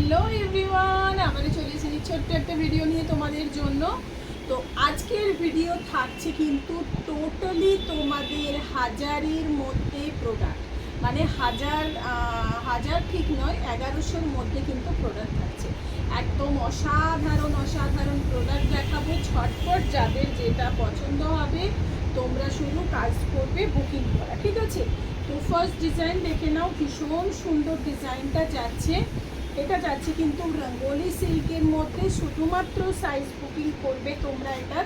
Hello everyone, আমরা চলে এসেছি ছোট্ট একটা ভিডিও নিয়ে তোমাদের জন্য। তো আজকের ভিডিও থাকছে কিন্তু টোটালি তোমাদের হাজারের মধ্যে প্রোডাক্ট, মানে হাজার ঠিক নয়, 1100-র মধ্যে কিন্তু প্রোডাক্ট থাকছে। একদম অসাধারণ অসাধারণ প্রোডাক্ট দেখাবো। ঝটপট যাদের যেটা পছন্দ হবে তোমরা শুধু কাজ করবে বুকিং করা, ঠিক আছে? তো ফার্স্ট ডিজাইন দেখে নাও, ভীষণ সুন্দর ডিজাইনটা যাচ্ছে। এটা যাচ্ছে কিন্তু রঙ্গোলি সিল্কের মধ্যে। শুধুমাত্র সাইজ বুকিং করবে তোমরা। এটা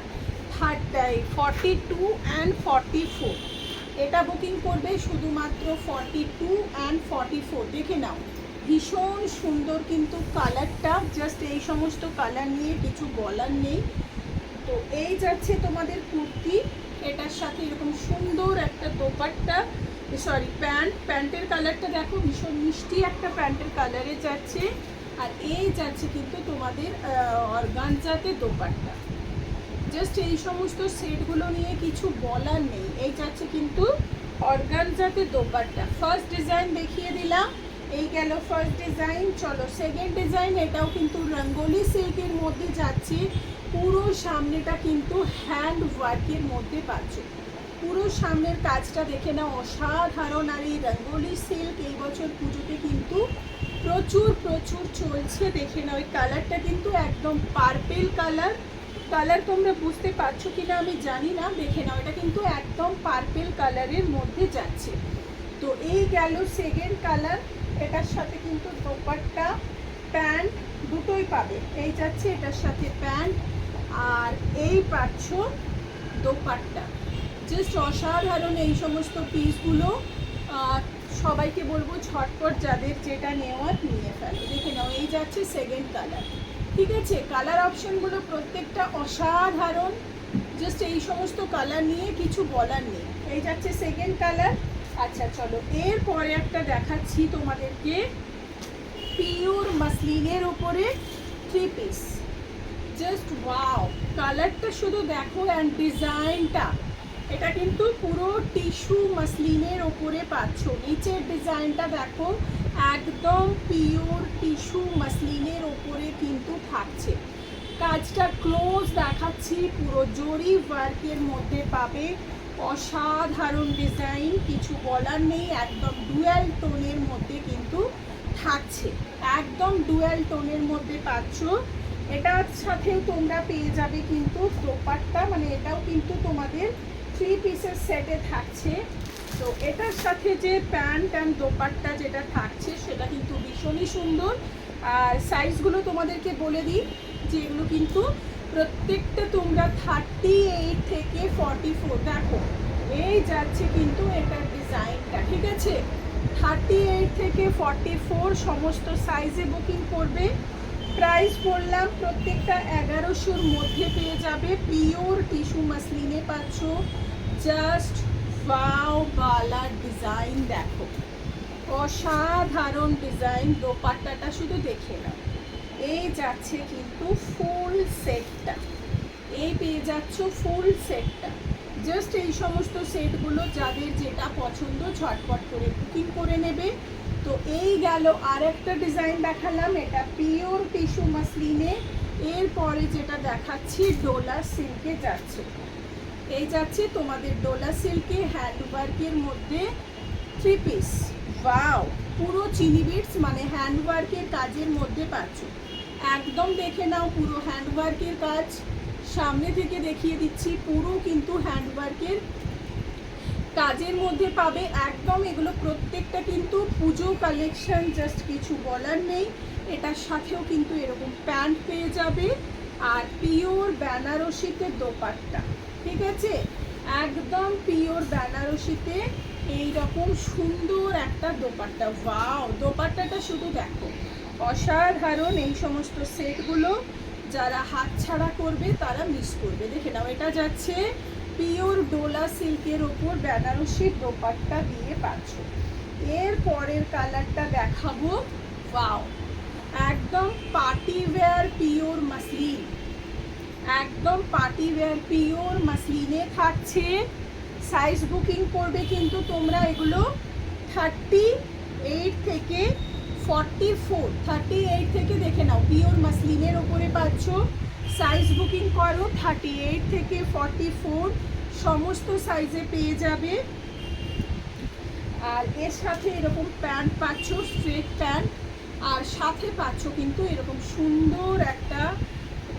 42 অ্যান্ড 44, এটা বুকিং করবে শুধুমাত্র 42 অ্যান্ড 44। দেখে নাও, ভীষণ সুন্দর কিন্তু কালারটা। জাস্ট এই সমস্ত কালার নিয়ে কিছু বলার নেই। তো এই যাচ্ছে তোমাদের কুর্তি, এটার সাথে এরকম সুন্দর একটা দোপাট্টা, প্যান্টের কালারটা দেখো, ভীষণ মিষ্টি একটা প্যান্টের কালারে যাচ্ছে। আর এই যাচ্ছে কিন্তু তোমাদের অর্গানজাতে দোপাট্টা। জাস্ট এই সমস্ত সেটগুলো নিয়ে কিছু বলার নেই। এই যাচ্ছে কিন্তু অর্গানজাতে দোপাট্টা। ফার্স্ট ডিজাইন দেখিয়ে দিলাম, এই গেল ফার্স্ট ডিজাইন। চলো সেকেন্ড ডিজাইন, এটাও কিন্তু রঙ্গোলি সিল্কের মধ্যে যাচ্ছে। পুরো সামনেটা কিন্তু হ্যান্ড ওয়ার্কের মধ্যে পাচ্ছ। পুরো সামনের কাজটা দেখে নাও, অসাধারণ। আর এই রঙ্গোলি সিল্ক এই বছর পুজোতে কিন্তু প্রচুর প্রচুর চলছে। দেখে নাও, এই কালারটা কিন্তু একদম পার্পেল কালার। কালার তোমরা বুঝতে পারছো কিনা আমি জানি না, দেখে নাও, এটা কিন্তু একদম পার্পেল কালারের মধ্যে যাচ্ছে। তো এই গেল সেকেন্ড কালার। এটার সাথে কিন্তু দোপাট্টা প্যান্ট দুটোই পাবে। এই যাচ্ছে এটার সাথে প্যান্ট, আর এই পাচ্ছ দোপাট্টা। জাস্ট অসাধারণ এই সমস্ত পিসগুলো। সবাইকে বলবো ঝটপট যাদের যেটা নেওয়ার নিয়ে ফেলো। দেখে নাও, এই যাচ্ছে সেকেন্ড কালার, ঠিক আছে? কালার অপশনগুলো প্রত্যেকটা অসাধারণ। জাস্ট এই সমস্ত কালার নিয়ে কিছু বলার নেই। এই যাচ্ছে সেকেন্ড কালার। আচ্ছা চলো, এরপরে একটা দেখাচ্ছি তোমাদেরকে পিওর মাসলিনের ওপরে 3 পিস। জাস্ট ওয়াও, কালারটা শুধু দেখো অ্যান্ড ডিজাইনটা। এটা কিন্তু পুরো টিস্যু মাসলিনের ওপরে পাচ্ছ। নিচের ডিজাইনটা দেখো, একদম পিওর টিস্যু মাসলিনের ওপরে কিন্তু থাকছে। কাজটা ক্লোজ দেখাচ্ছি, পুরো জরি ওয়ার্কের মধ্যে পাবে। অসাধারণ ডিজাইন, কিছু বলার নেই। একদম ডুয়াল টোনের মধ্যে কিন্তু থাকছে, একদম ডুয়াল টোনের মধ্যে পাচ্ছ। এটার সাথেও তোমরা পেয়ে যাবে কিন্তু দোপাট্টা, মানে এটাও কিন্তু তোমাদের 3 পিসের সেটে থাকছে। তো এটার সাথে যে প্যান্ট অ্যান্ড দোপাট্টা যেটা থাকছে সেটা কিন্তু ভীষণই সুন্দর। আর সাইজগুলো তোমাদেরকে বলে দিই, যেগুলো কিন্তু প্রত্যেকটা তোমরা 38 থেকে 44। দেখো, এই যাচ্ছে কিন্তু এটার ডিজাইনটা, ঠিক আছে? 38 থেকে 44 সমস্ত সাইজে বুকিং করবে। প্রাইস বললাম প্রত্যেকটা 1100-র মধ্যে পেয়ে যাবে। পিওর টিস্যু মাসলিনে পাচ্ছ। জাস্ট ওয়াও, বালার ডিজাইন দেখো, অসাধারণ ডিজাইন। দোপাট্টাটা শুধু দেখে নাও। এই যাচ্ছে কিন্তু ফুল সেটটা, এই পেয়ে যাচ্ছ ফুল সেটটা। জাস্ট এই সমস্ত সেটগুলো যাদের যেটা পছন্দ ঝটপট করে বুকিং করে নেবে। তো এই গেল আর একটা ডিজাইন দেখালাম, এটা পিওর টিস্যু মাসলিনে। এরপরে যেটা দেখাচ্ছি ডোলা সিল্কে যাচ্ছে। এই যাচ্ছে তোমাদের ডোলা সিল্কে হ্যান্ডওয়ার্কের মধ্যে 3 পিস। ওয়াও, পুরো চিনি বিটস, মানে হ্যান্ডওয়ার্কের কাজের মধ্যে পাচ্ছ। একদম দেখে নাও, পুরো হ্যান্ডওয়ার্কের কাজ। সামনে থেকে দেখিয়ে দিচ্ছি, পুরো কিন্তু হ্যান্ডওয়ার্কের কাজের মধ্যে পাবে। একদম এগুলো প্রত্যেকটা কিন্তু পুজো কালেকশন, জাস্ট কিছু বলার নেই। এটার সাথেও কিন্তু এরকম প্যান্ট পেয়ে যাবে, আর পিওর বেনারসিতে দোপাট্টা, ঠিক আছে? একদম পিওর বেনারসিতে এইরকম সুন্দর একটা দোপাট্টা। ওয়াও, দোপাট্টাটা শুধু দেখো, অসাধারণ। এই সমস্ত সেটগুলো যারা হাতছাড়া করবে তারা মিস করবে। দেখে নাও, এটা যাচ্ছে পিওর ডোলা সিল্কের ওপর বেনারসির দোপাট্টা দিয়ে পাচ্ছ। এর পরের কালারটা দেখাবো। ওয়াও, একদম পার্টি ওয়্যার পিওর মাসলিন, একদম পার্টি ওয়্যার পিওর মাসলিনে থাকছে। সাইজ বুকিং করবে কিন্তু তোমরা এগুলো 38 থেকে 38 থেকে দেখে নাও, পিওর মাসলিনের ওপরে পাচ্ছ। সাইজ বুকিং করো, 38 থেকে 44 সমস্ত সাইজে পেয়ে যাবে। আর এর সাথে এরকম প্যান্ট পাচ্ছ, স্ট্রেট প্যান্ট, আর সাথে পাচ্ছ কিন্তু এরকম সুন্দর একটা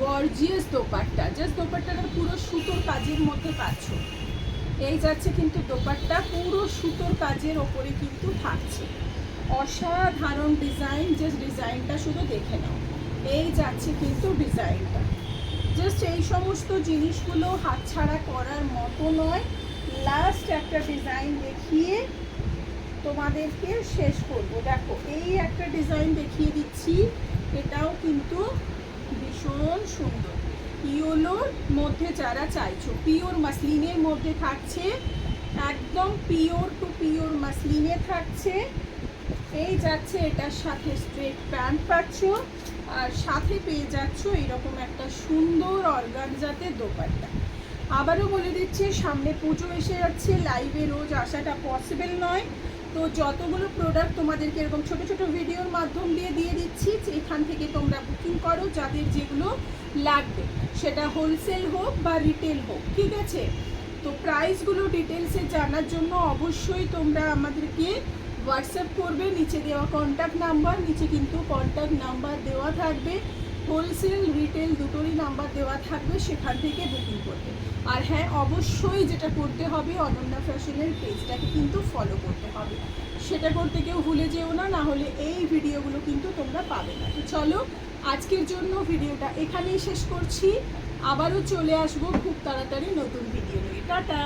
গর্জিয়াস দোপাট্টা। জাস্ট দোপাট্টাটা পুরো সুতোর কাজের মধ্যে পাচ্ছ। এই যাচ্ছে কিন্তু দোপাট্টা পুরো সুতোর কাজের ওপরে কিন্তু থাকছে, অসাধারণ ডিজাইন। জাস্ট ডিজাইনটা শুধু দেখে নাও, এই যাচ্ছে কিন্তু ডিজাইনটা। জাস্ট এই সমস্ত জিনিসগুলো হাতছাড়া করার মতো নয়। লাস্ট একটা ডিজাইন দেখিয়ে তোমাদেরকে শেষ করব। দেখো এই একটা ডিজাইন দেখিয়ে দিচ্ছি, এটাও কিন্তু ভীষণ সুন্দর। ইয়োলোর মধ্যে যারা চাইছো, পিওর মাসলিনের মধ্যে থাকছে, একদম পিওর টু পিওর মাসলিনে থাকছে। এই যাচ্ছে এটার সাথে স্ট্রেট প্যান্ট পাচ্ছ, আর সাথে পেয়ে যাচ্ছ এরকম একটা সুন্দর অর্গানজাতে দোপাট্টা। আবারও বলে দিচ্ছি, সামনে পুজো এসে যাচ্ছে, লাইভে রোজ আসাটা পসিবল নয়। তো যতগুলো প্রোডাক্ট তোমাদেরকে এরকম ছোটো ছোটো ভিডিওর মাধ্যম দিয়ে দিচ্ছি, এখান থেকে তোমরা বুকিং করো যাদের যেগুলো লাগবে, সেটা হোলসেল হোক বা রিটেল হোক, ঠিক আছে? তো প্রাইসগুলো ডিটেলসে জানার জন্য অবশ্যই তোমরা আমাদেরকে হোয়াটসঅ্যাপ করবে। নিচে দেওয়া কন্ট্যাক্ট নাম্বার, নিচে কিন্তু কন্ট্যাক্ট নাম্বার দেওয়া থাকবে, হোলসেল রিটেল দুটোরই নাম্বার দেওয়া থাকবে, সেখান থেকে বুকিং করবে। আর হ্যাঁ, অবশ্যই যেটা করতে হবে, অনন্যা ফ্যাশনের পেজটাকে কিন্তু ফলো করতে হবে। সেটা করতে কেউ ভুলে যেও না, না হলে এই ভিডিওগুলো কিন্তু তোমরা পাবে না। তো চলো, আজকের জন্য ভিডিওটা এখানেই শেষ করছি। আবারও চলে আসবো খুব তাড়াতাড়ি নতুন ভিডিও নিয়ে। টাটা।